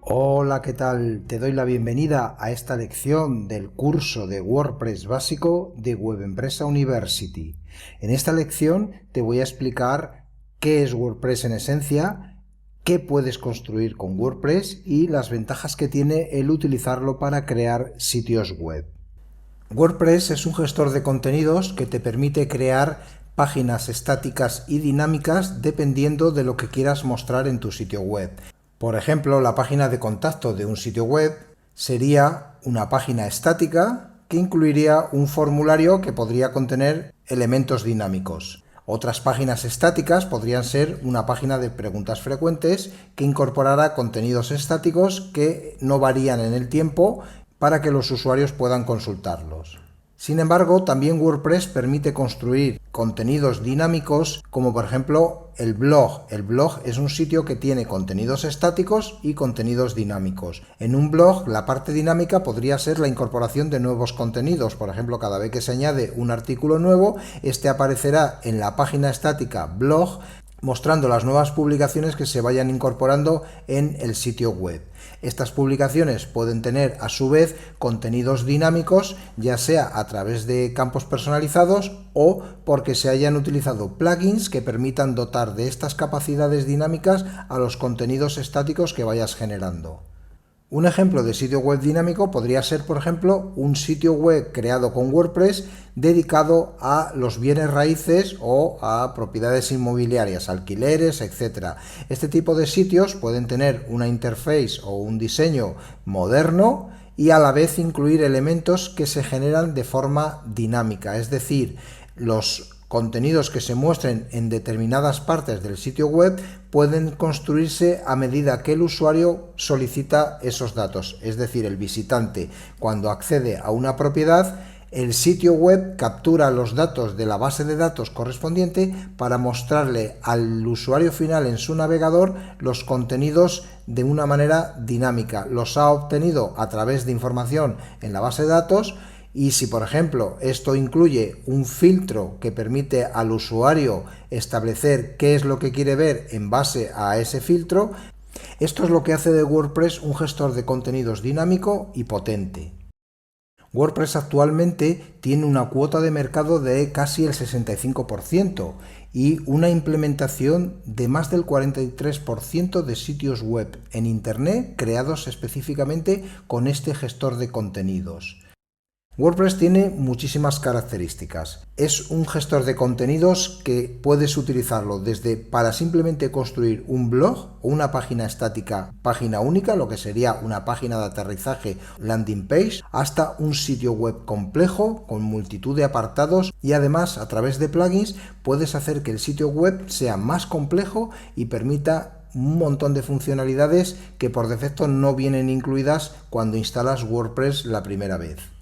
Hola, ¿qué tal? Te doy la bienvenida a esta lección del curso de WordPress básico de Web Empresa University. En esta lección te voy a explicar qué es WordPress en esencia, qué puedes construir con WordPress y las ventajas que tiene el utilizarlo para crear sitios web. WordPress es un gestor de contenidos que te permite crear páginas estáticas y dinámicas dependiendo de lo que quieras mostrar en tu sitio web. Por ejemplo, la página de contacto de un sitio web sería una página estática que incluiría un formulario que podría contener elementos dinámicos. Otras páginas estáticas podrían ser una página de preguntas frecuentes que incorporara contenidos estáticos que no varían en el tiempo para que los usuarios puedan consultarlos. Sin embargo, también WordPress permite construir contenidos dinámicos como por ejemplo el blog. El blog es un sitio que tiene contenidos estáticos y contenidos dinámicos. En un blog la parte dinámica podría ser la incorporación de nuevos contenidos. Por ejemplo, cada vez que se añade un artículo nuevo, este aparecerá en la página estática blog mostrando las nuevas publicaciones que se vayan incorporando en el sitio web. Estas publicaciones pueden tener a su vez contenidos dinámicos, ya sea a través de campos personalizados o porque se hayan utilizado plugins que permitan dotar de estas capacidades dinámicas a los contenidos estáticos que vayas generando. Un ejemplo de sitio web dinámico podría ser, por ejemplo, un sitio web creado con WordPress dedicado a los bienes raíces o a propiedades inmobiliarias, alquileres, etc. Este tipo de sitios pueden tener una interface o un diseño moderno y a la vez incluir elementos que se generan de forma dinámica, es decir, los contenidos que se muestren en determinadas partes del sitio web pueden construirse a medida que el usuario solicita esos datos, es decir, el visitante cuando accede a una propiedad, el sitio web captura los datos de la base de datos correspondiente para mostrarle al usuario final en su navegador los contenidos de una manera dinámica. Los ha obtenido a través de información en la base de datos. Y si, por ejemplo, esto incluye un filtro que permite al usuario establecer qué es lo que quiere ver en base a ese filtro, esto es lo que hace de WordPress un gestor de contenidos dinámico y potente. WordPress actualmente tiene una cuota de mercado de casi el 65% y una implementación de más del 43% de sitios web en Internet creados específicamente con este gestor de contenidos. WordPress tiene muchísimas características. Es un gestor de contenidos que puedes utilizarlo desde para simplemente construir un blog o una página estática, página única, lo que sería una página de aterrizaje, landing page, hasta un sitio web complejo con multitud de apartados y además a través de plugins puedes hacer que el sitio web sea más complejo y permita un montón de funcionalidades que por defecto no vienen incluidas cuando instalas WordPress la primera vez.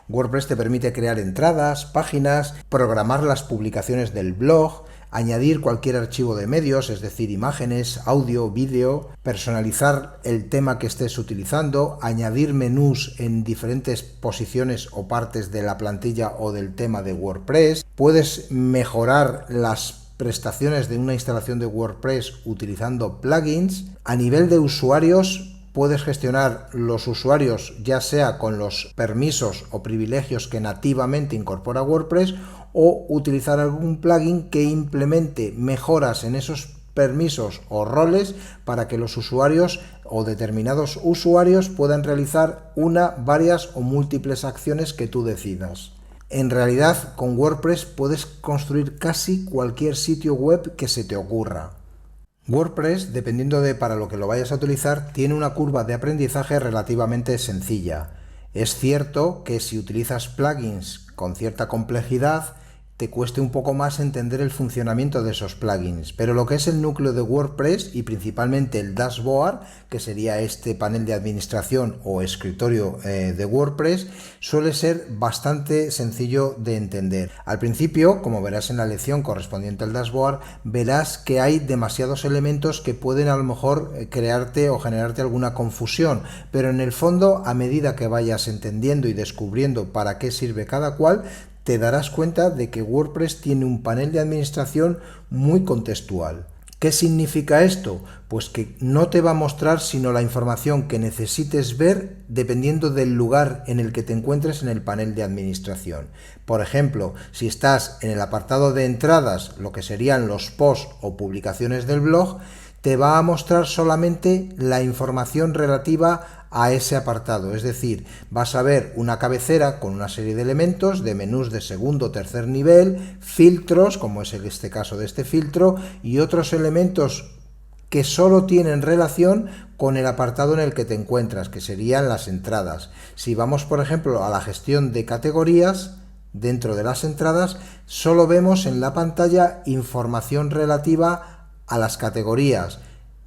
WordPress te permite crear entradas, páginas, programar las publicaciones del blog, añadir cualquier archivo de medios, es decir, imágenes, audio, vídeo, personalizar el tema que estés utilizando, añadir menús en diferentes posiciones o partes de la plantilla o del tema de WordPress. Puedes mejorar las prestaciones de una instalación de WordPress utilizando plugins. A nivel de usuarios, puedes gestionar los usuarios ya sea con los permisos o privilegios que nativamente incorpora WordPress o utilizar algún plugin que implemente mejoras en esos permisos o roles para que los usuarios o determinados usuarios puedan realizar una, varias o múltiples acciones que tú decidas. En realidad, con WordPress puedes construir casi cualquier sitio web que se te ocurra. WordPress, dependiendo de para lo que lo vayas a utilizar, tiene una curva de aprendizaje relativamente sencilla. Es cierto que si utilizas plugins con cierta complejidad, te cueste un poco más entender el funcionamiento de esos plugins, pero lo que es el núcleo de WordPress y principalmente el dashboard, que sería este panel de administración o escritorio de WordPress, suele ser bastante sencillo de entender. Al principio, como verás en la lección correspondiente al dashboard, verás que hay demasiados elementos que pueden a lo mejor crearte o generarte alguna confusión, pero en el fondo, a medida que vayas entendiendo y descubriendo para qué sirve cada cual, te darás cuenta de que WordPress tiene un panel de administración muy contextual. ¿Qué significa esto? Pues que no te va a mostrar sino la información que necesites ver dependiendo del lugar en el que te encuentres en el panel de administración. Por ejemplo, si estás en el apartado de entradas, lo que serían los posts o publicaciones del blog, te va a mostrar solamente la información relativa a ese apartado, es decir, vas a ver una cabecera con una serie de elementos, de menús de segundo o tercer nivel, filtros, como es este caso de este filtro, y otros elementos que solo tienen relación con el apartado en el que te encuentras, que serían las entradas. Si vamos, por ejemplo, a la gestión de categorías, dentro de las entradas, solo vemos en la pantalla información relativa a las categorías,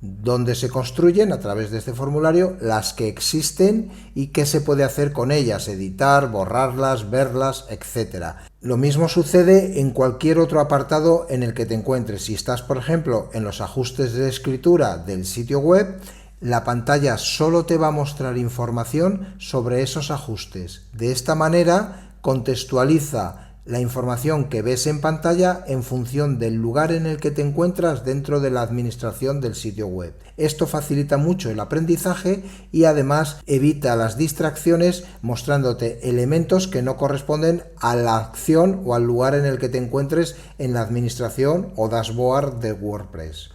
donde se construyen a través de este formulario las que existen y qué se puede hacer con ellas, editar, borrarlas, verlas, etc. Lo mismo sucede en cualquier otro apartado en el que te encuentres. Si estás, por ejemplo, en los ajustes de escritura del sitio web, la pantalla solo te va a mostrar información sobre esos ajustes. De esta manera contextualiza la información que ves en pantalla en función del lugar en el que te encuentras dentro de la administración del sitio web. Esto facilita mucho el aprendizaje y además evita las distracciones mostrándote elementos que no corresponden a la acción o al lugar en el que te encuentres en la administración o dashboard de WordPress.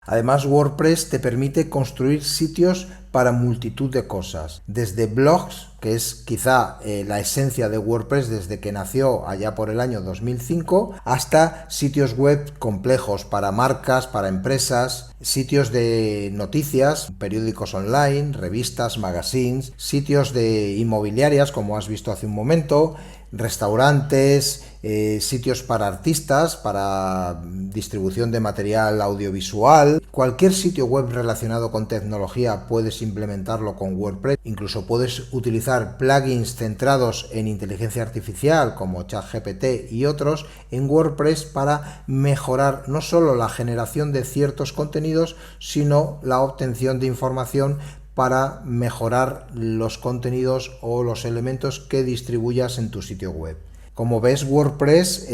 Además, WordPress te permite construir sitios para multitud de cosas, desde blogs, que es quizá la esencia de WordPress desde que nació allá por el año 2005, hasta sitios web complejos para marcas, para empresas, sitios de noticias, periódicos online, revistas, magazines, sitios de inmobiliarias, como has visto hace un momento, restaurantes, sitios para artistas, para distribución de material audiovisual. Cualquier sitio web relacionado con tecnología puedes implementarlo con WordPress. Incluso puedes utilizar plugins centrados en inteligencia artificial como ChatGPT y otros en WordPress para mejorar no solo la generación de ciertos contenidos, sino la obtención de información para mejorar los contenidos o los elementos que distribuyas en tu sitio web. Como ves, WordPress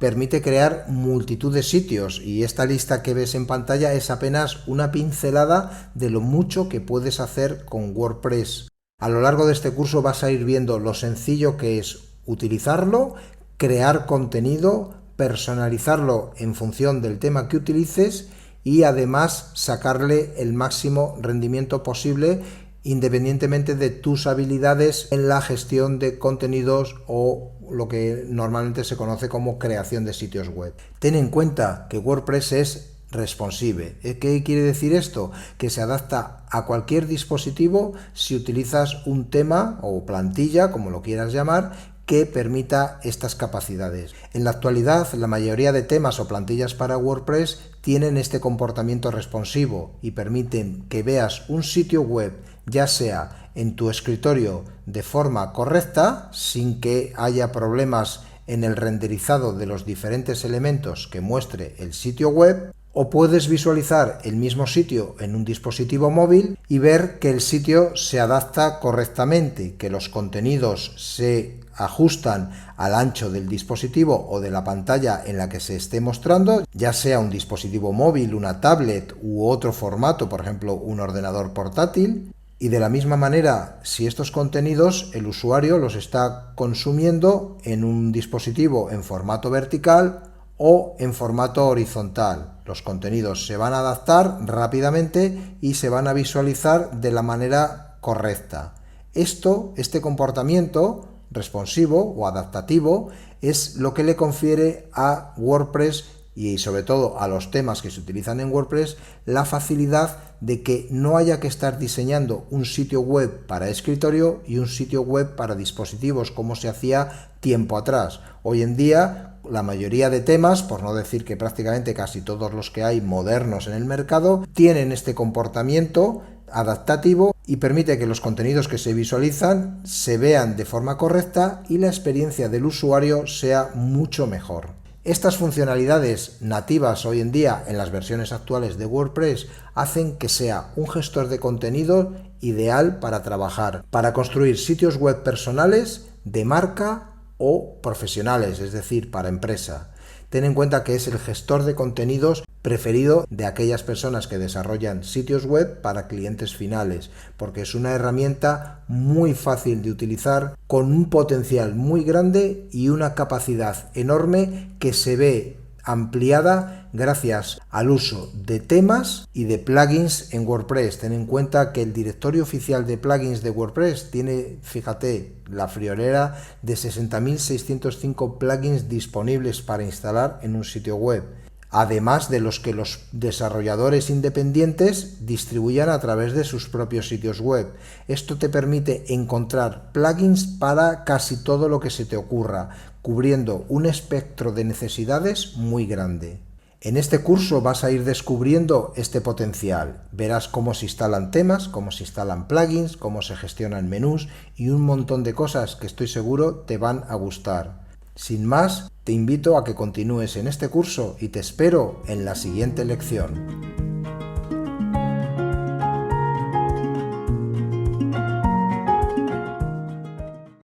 permite crear multitud de sitios y esta lista que ves en pantalla es apenas una pincelada de lo mucho que puedes hacer con WordPress. A lo largo de este curso vas a ir viendo lo sencillo que es utilizarlo, crear contenido, personalizarlo en función del tema que utilices y además sacarle el máximo rendimiento posible independientemente de tus habilidades en la gestión de contenidos o lo que normalmente se conoce como creación de sitios web. Ten en cuenta que WordPress es responsive. ¿Qué quiere decir esto? Que se adapta a cualquier dispositivo si utilizas un tema o plantilla, como lo quieras llamar, que permita estas capacidades. En la actualidad, la mayoría de temas o plantillas para WordPress tienen este comportamiento responsivo y permiten que veas un sitio web, ya sea en tu escritorio de forma correcta, sin que haya problemas en el renderizado de los diferentes elementos que muestre el sitio web, o puedes visualizar el mismo sitio en un dispositivo móvil y ver que el sitio se adapta correctamente, que los contenidos se ajustan al ancho del dispositivo o de la pantalla en la que se esté mostrando, ya sea un dispositivo móvil, una tablet u otro formato, por ejemplo un ordenador portátil. Y de la misma manera, si estos contenidos el usuario los está consumiendo en un dispositivo en formato vertical o en formato horizontal, los contenidos se van a adaptar rápidamente y se van a visualizar de la manera correcta. Este comportamiento responsivo o adaptativo es lo que le confiere a WordPress y sobre todo a los temas que se utilizan en WordPress la facilidad de que no haya que estar diseñando un sitio web para escritorio y un sitio web para dispositivos como se hacía tiempo atrás. Hoy en día la mayoría de temas, por no decir que prácticamente casi todos los que hay modernos en el mercado, tienen este comportamiento adaptativo y permite que los contenidos que se visualizan se vean de forma correcta y la experiencia del usuario sea mucho mejor. Estas funcionalidades nativas hoy en día en las versiones actuales de WordPress hacen que sea un gestor de contenido ideal para trabajar, para construir sitios web personales, de marca o profesionales, es decir, para empresa. Ten en cuenta que es el gestor de contenidos preferido de aquellas personas que desarrollan sitios web para clientes finales, porque es una herramienta muy fácil de utilizar, con un potencial muy grande y una capacidad enorme que se ve ampliada gracias al uso de temas y de plugins en WordPress. Ten en cuenta que el directorio oficial de plugins de WordPress tiene, fíjate, la friolera de 60.605 plugins disponibles para instalar en un sitio web, además de los que los desarrolladores independientes distribuyan a través de sus propios sitios web. Esto te permite encontrar plugins para casi todo lo que se te ocurra, cubriendo un espectro de necesidades muy grande. En este curso vas a ir descubriendo este potencial. Verás cómo se instalan temas, cómo se instalan plugins, cómo se gestionan menús y un montón de cosas que estoy seguro te van a gustar. Sin más, te invito a que continúes en este curso y te espero en la siguiente lección.